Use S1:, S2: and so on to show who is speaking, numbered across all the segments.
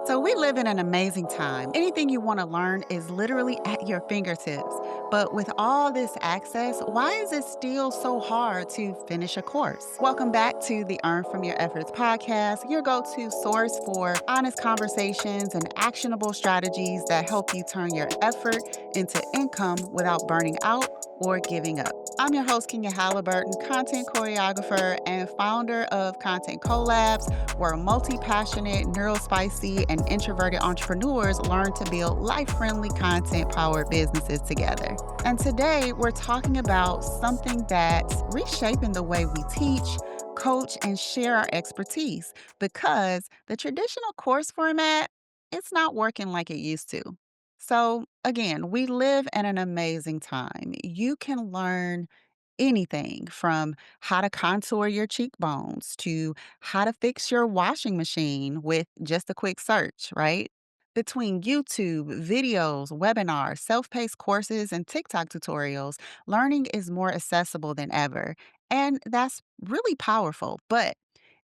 S1: So, we live in an amazing time. Anything you want to learn is literally at your fingertips. But with all this access, why is it still so hard to finish a course? Welcome back to the Earn From Your Efforts podcast, your go to source for honest conversations and actionable strategies that help you turn your effort into income without burning out or giving up. I'm your host, Kenya Halliburton, content choreographer and founder of Content Collabs, where multi passionate, neurospicy, and introverted entrepreneurs learn to build life friendly, content powered businesses together. And today we're talking about something that's reshaping the way we teach, coach, and share our expertise because the traditional course format, it's not working like it used to. So, again, we live in an amazing time. You can learn anything from how to contour your cheekbones to how to fix your washing machine with just a quick search, right? Between YouTube, videos, webinars, self paced courses, and TikTok tutorials, learning is more accessible than ever. And that's really powerful. But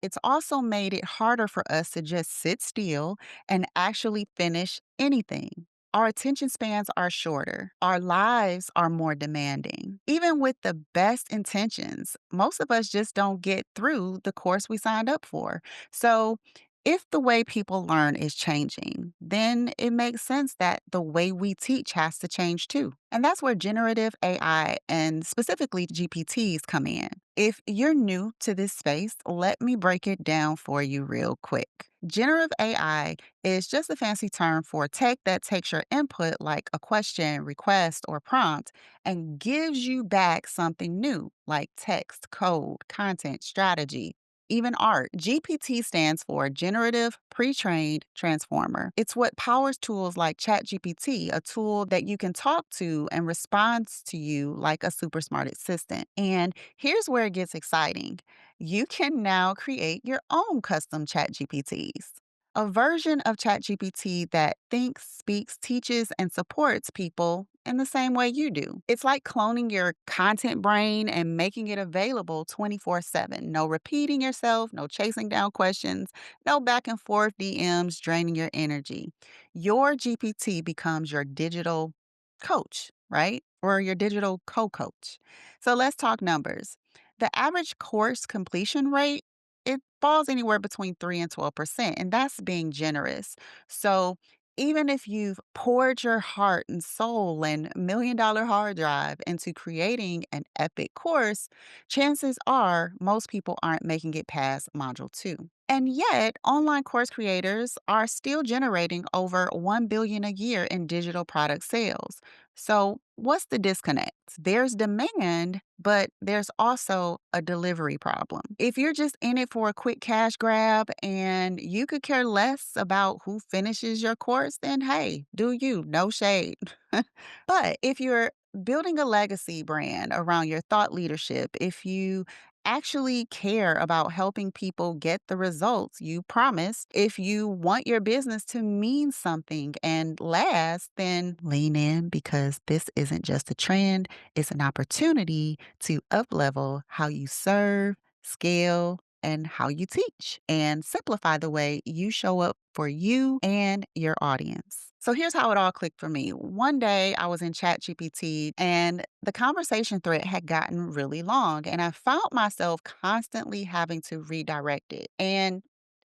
S1: it's also made it harder for us to just sit still and actually finish anything. Our attention spans are shorter. Our lives are more demanding. Even with the best intentions, most of us just don't get through the course we signed up for. So, if the way people learn is changing, then it makes sense that the way we teach has to change too. And that's where generative AI and specifically GPTs come in. If you're new to this space, let me break it down for you real quick. Generative AI is just a fancy term for tech that takes your input, like a question, request, or prompt, and gives you back something new, like text, code, content, strategy, even art. GPT stands for Generative Pre-trained Transformer. It's what powers tools like ChatGPT, a tool that you can talk to and responds to you like a super smart assistant. And here's where it gets exciting. You can now create your own custom ChatGPTs. A version of ChatGPT that thinks, speaks, teaches, and supports people in the same way you do. It's like cloning your content brain and making it available 24/7. No repeating yourself, no chasing down questions, no back and forth DMs draining your energy. Your GPT becomes your digital coach, right? Or your digital co coach. So let's talk numbers. The average course completion rate, it falls anywhere between 3 and 12%, and that's being generous. So even if you've poured your heart and soul and $1 million hard drive into creating an epic course, chances are most people aren't making it past module 2. And yet, online course creators are still generating over 1 billion a year in digital product sales. So, what's the disconnect? There's demand, but there's also a delivery problem. If you're just in it for a quick cash grab and you could care less about who finishes your course, then hey, do you, no shade. But if you're building a legacy brand around your thought leadership, if you actually care about helping people get the results you promised, if you want your business to mean something and last, then lean in because this isn't just a trend, it's an opportunity to uplevel how you serve, scale, and how you teach and simplify the way you show up for you and your audience. So here's how it all clicked for me. One day I was in ChatGPT and the conversation thread had gotten really long, and I found myself constantly having to redirect it. And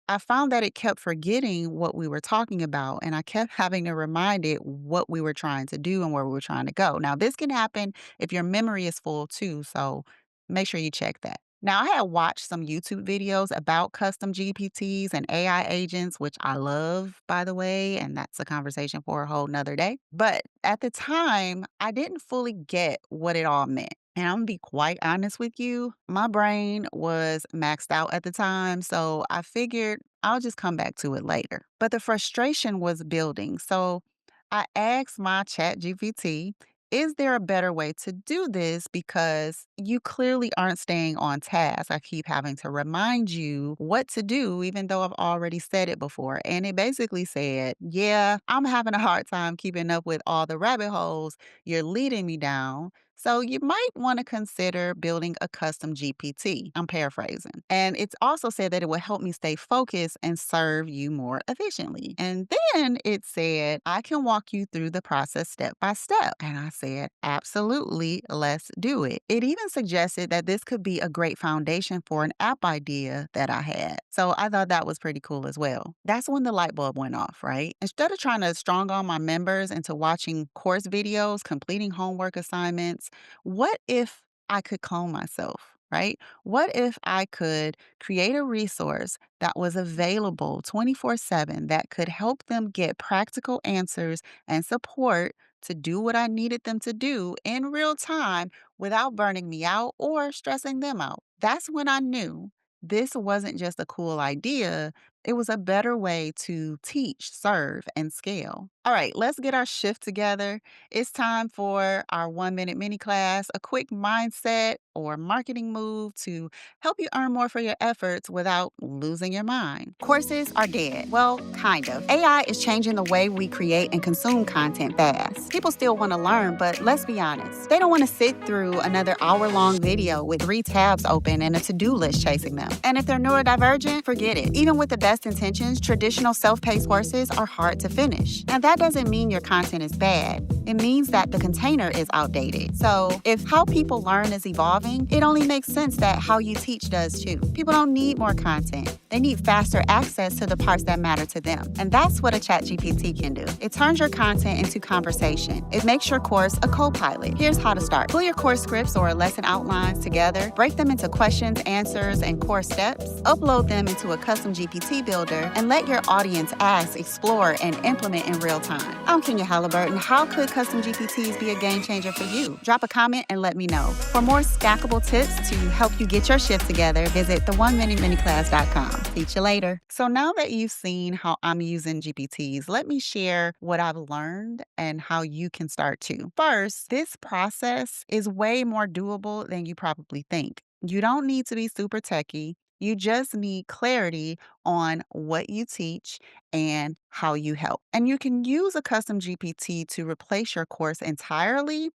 S1: I found that it kept forgetting what we were talking about, and I kept having to remind it what we were trying to do and where we were trying to go. Now, this can happen if your memory is full too, so make sure you check that. Now, I had watched some YouTube videos about custom GPTs and AI agents, which I love, by the way, and that's a conversation for a whole nother day. But at the time, I didn't fully get what it all meant. And I'm gonna be quite honest with you, my brain was maxed out at the time, so I figured I'll just come back to it later. But the frustration was building, so I asked my chat GPT, is there a better way to do this? Because you clearly aren't staying on task. I keep having to remind you what to do, even though I've already said it before. And it basically said, yeah, I'm having a hard time keeping up with all the rabbit holes you're leading me down. So you might want to consider building a custom GPT. I'm paraphrasing. And it's also said that it will help me stay focused and serve you more efficiently. And then it said, I can walk you through the process step by step. And I said, absolutely, let's do it. It even suggested that this could be a great foundation for an app idea that I had. So I thought that was pretty cool as well. That's when the light bulb went off, right? Instead of trying to strong arm my members into watching course videos, completing homework assignments, what if I could clone myself, right? What if I could create a resource that was available 24/7 that could help them get practical answers and support to do what I needed them to do in real time without burning me out or stressing them out? That's when I knew this wasn't just a cool idea. It was a better way to teach, serve, and scale. All right, let's get our shift together. It's time for our 1 minute mini class, a quick mindset or marketing move to help you earn more for your efforts without losing your mind. Courses are dead. Well, kind of. AI is changing the way we create and consume content fast. People still want to learn, but let's be honest. They don't want to sit through another hour-long video with 3 tabs open and a to-do list chasing them. And if they're neurodivergent, forget it. Even with the best intentions, traditional self-paced courses are hard to finish. And that doesn't mean your content is bad. It means that the container is outdated. So if how people learn is evolving, it only makes sense that how you teach does too. People don't need more content. They need faster access to the parts that matter to them. And that's what a ChatGPT can do. It turns your content into conversation. It makes your course a co-pilot. Here's how to start. Pull your course scripts or lesson outlines together, break them into questions, answers, and course steps, upload them into a custom GPT builder, and let your audience ask, explore, and implement in real time. I'm Kenya Halliburton. How could custom GPTs be a game changer for you? Drop a comment and let me know. For more stackable tips to help you get your shift together, visit the1minutemini-class.com. See you later. So now that you've seen how I'm using GPTs, let me share what I've learned and how you can start too. First, this process is way more doable than you probably think. You don't need to be super techie. You just need clarity on what you teach and how you help. And you can use a custom GPT to replace your course entirely,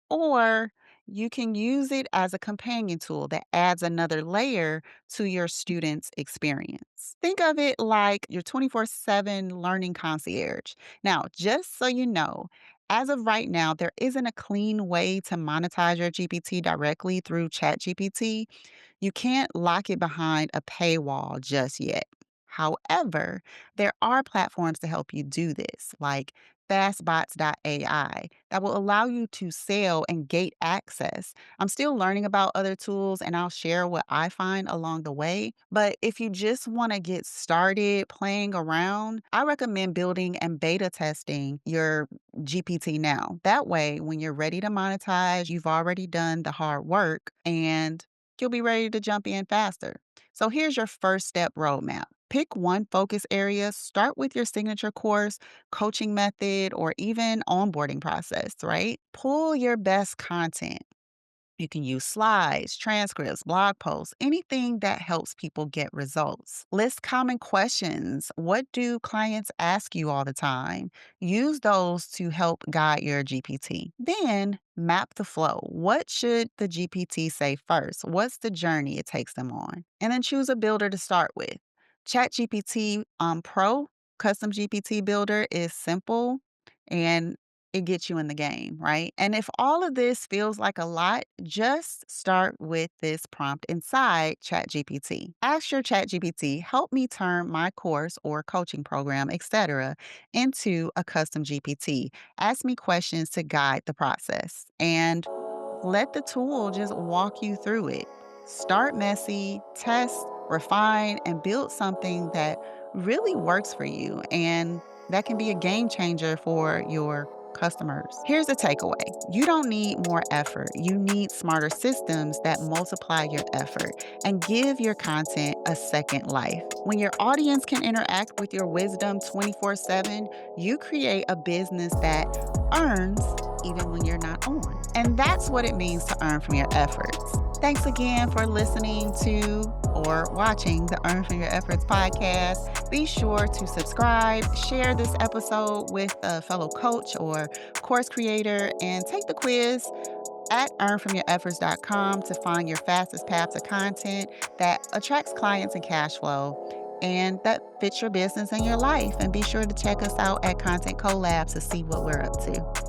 S1: or you can use it as a companion tool that adds another layer to your student's experience. Think of it like your 24/7 learning concierge. Now, just so you know, as of right now, there isn't a clean way to monetize your GPT directly through ChatGPT. You can't lock it behind a paywall just yet. However, there are platforms to help you do this, like fastbots.ai, that will allow you to sell and gate access. I'm still learning about other tools and I'll share what I find along the way. But if you just want to get started playing around, I recommend building and beta testing your GPT now. That way, when you're ready to monetize, you've already done the hard work and you'll be ready to jump in faster. So here's your first step roadmap. Pick one focus area, start with your signature course, coaching method, or even onboarding process, right? Pull your best content. You can use slides, transcripts, blog posts, anything that helps people get results. List common questions. What do clients ask you all the time? Use those to help guide your GPT. Then map the flow. What should the GPT say first? What's the journey it takes them on? And then choose a builder to start with. ChatGPT Pro Custom GPT Builder is simple and it gets you in the game, right? And if all of this feels like a lot, just start with this prompt inside ChatGPT. Ask your ChatGPT, help me turn my course or coaching program, etc., into a custom GPT. Ask me questions to guide the process and let the tool just walk you through it. Start messy, test, refine, and build something that really works for you. And that can be a game changer for your customers. Here's the takeaway: you don't need more effort. You need smarter systems that multiply your effort and give your content a second life. When your audience can interact with your wisdom 24/7, you create a business that earns even when you're not on. And that's what it means to earn from your efforts. Thanks again for listening to or watching the Earn From Your Efforts podcast. Be sure to subscribe, share this episode with a fellow coach or course creator, and take the quiz. at earnfromyourefforts.com to find your fastest path to content that attracts clients and cash flow and that fits your business and your life. And be sure to check us out at Content Collabs to see what we're up to.